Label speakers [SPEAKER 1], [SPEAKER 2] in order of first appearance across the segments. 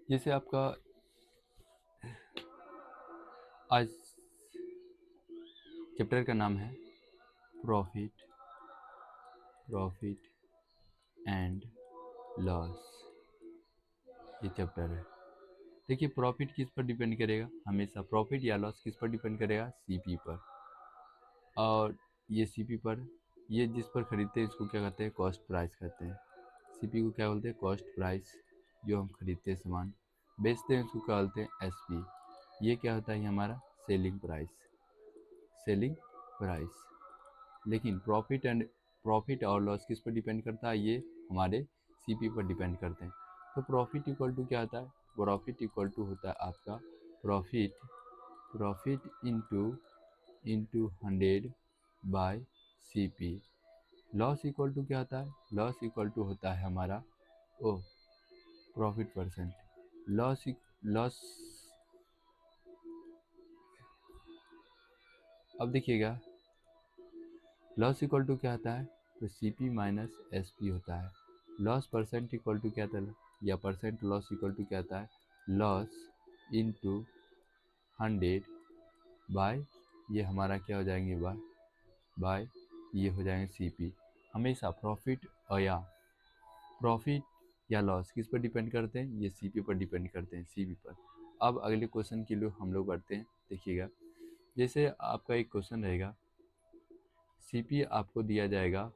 [SPEAKER 1] जैसे आपका आज चैप्टर का नाम है प्रॉफिट प्रॉफिट एंड लॉस, ये चैप्टर है। देखिए प्रॉफिट किस पर डिपेंड करेगा, हमेशा प्रॉफिट या लॉस किस पर डिपेंड करेगा, सीपी पर। और ये सीपी पर, ये जिस पर खरीदते हैं इसको क्या कहते हैं, कॉस्ट प्राइस कहते हैं। सीपी को क्या बोलते हैं, कॉस्ट प्राइस। जो हम खरीदते हैं सामान बेचते हैं उसको क्या बोलते हैं, एसपी। ये क्या होता है हमारा सेलिंग प्राइस, सेलिंग प्राइस। लेकिन प्रॉफिट और लॉस किस पर डिपेंड करता है, ये हमारे सीपी पर डिपेंड करते हैं। तो प्रॉफिट इक्वल टू क्या होता है, प्रॉफिट इक्वल टू होता है आपका profit profit into into 100 by CP. Loss equal to क्या होता है, लॉस इक्वल टू होता है हमारा ओ प्रॉफिट परसेंट। लॉस अब देखिएगा लॉस इक्वल टू क्या होता है, तो C P minus S P होता है। लॉस परसेंट इक्वल टू क्या होता है, या परसेंट लॉस इक्वल टू क्या होता है, लॉस इंटू 100 बाय, ये हमारा क्या हो जाएंगे, बाय ये हो जाएंगे सी पी। हमेशा प्रॉफिट या लॉस किस पर डिपेंड करते हैं, ये सी पी पर डिपेंड करते हैं, सी पी पर। अब अगले क्वेश्चन के लिए हम लोग बढ़ते हैं। देखिएगा जैसे आपका एक क्वेश्चन रहेगा, सीपी आपको दिया जाएगा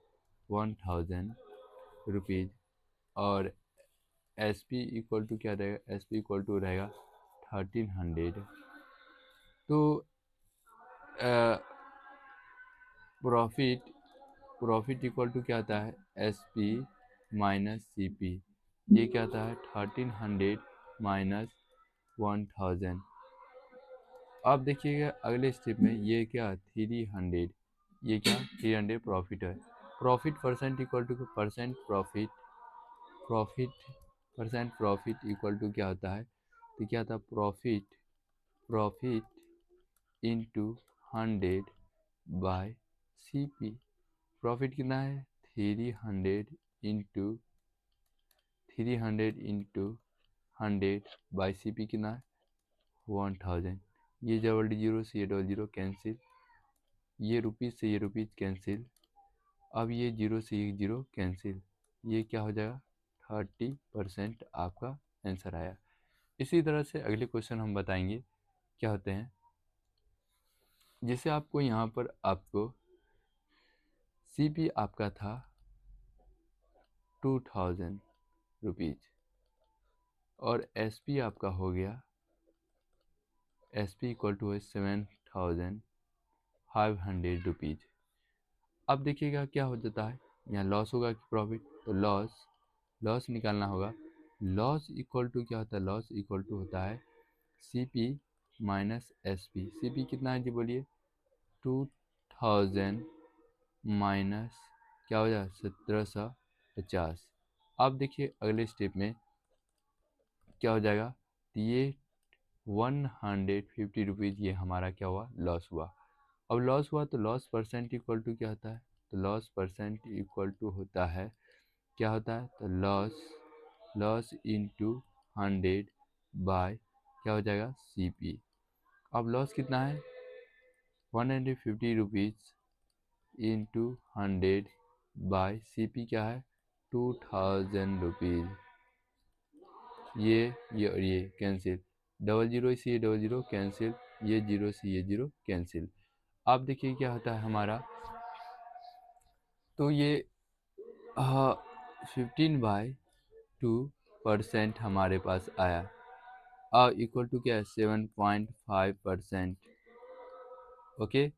[SPEAKER 1] 1000 रुपीज़ और एस पी इक्वल टू क्या रहेगा, एस पी इक्वल टू रहेगा 1300। तो प्रॉफिट प्रॉफिट इक्वल टू क्या आता है, S P minus C P. ये क्या आता है 1300 माइनस 1000। अब देखिएगा अगले स्टेप में ये क्या 300, ये क्या 300 प्रॉफिट है। Profit percent equal to percent profit, profit percent profit equal to क्या होता है, तो क्या था profit profit into 100 by C P. Profit कितना है 300 इंटू 100 बाई सी पी कितना है 1000। ये डबल जीरो से ये डबल जीरो कैंसिल, ये रुपीज़ से ये रुपीज़ कैंसिल, अब ये जीरो से ये जीरो कैंसिल, ये क्या हो जाएगा 30% आपका आंसर आया। इसी तरह से अगले क्वेश्चन हम बताएंगे क्या होते हैं। जैसे आपको यहाँ पर आपको सी पी आपका था 2000 रुपीज़ और एस पी आपका हो गया, एस पी इक्वल टू है 7500 रुपीज़। अब देखिएगा क्या हो जाता है, यहाँ लॉस होगा कि प्रॉफिट, तो लॉस निकालना होगा। लॉस इक्वल टू क्या होता है, लॉस इक्वल टू होता है C P minus S P. C P कितना है जी बोलिए 2000 माइनस क्या हो जाए 1750। अब देखिए अगले स्टेप में क्या हो जाएगा, तो ये 150 रुपीज़ ये हमारा क्या हुआ, लॉस हुआ। अब लॉस हुआ तो लॉस परसेंट इक्वल टू क्या होता है, तो लॉस परसेंट इक्वल टू होता है क्या होता है, तो लॉस इंटू 100 बाय क्या हो जाएगा सी पी। अब लॉस कितना है 150 rupees into 100 by C P क्या है 2000 रुपीज़। ये और ये कैंसिल, डबल जीरो से ये डबल जीरो कैंसिल, ये जीरो से ये जीरो कैंसिल। अब देखिए क्या होता है हमारा, तो ये 15/2% हमारे पास आया और इक्वल टू क्या है 7.5%। ओके।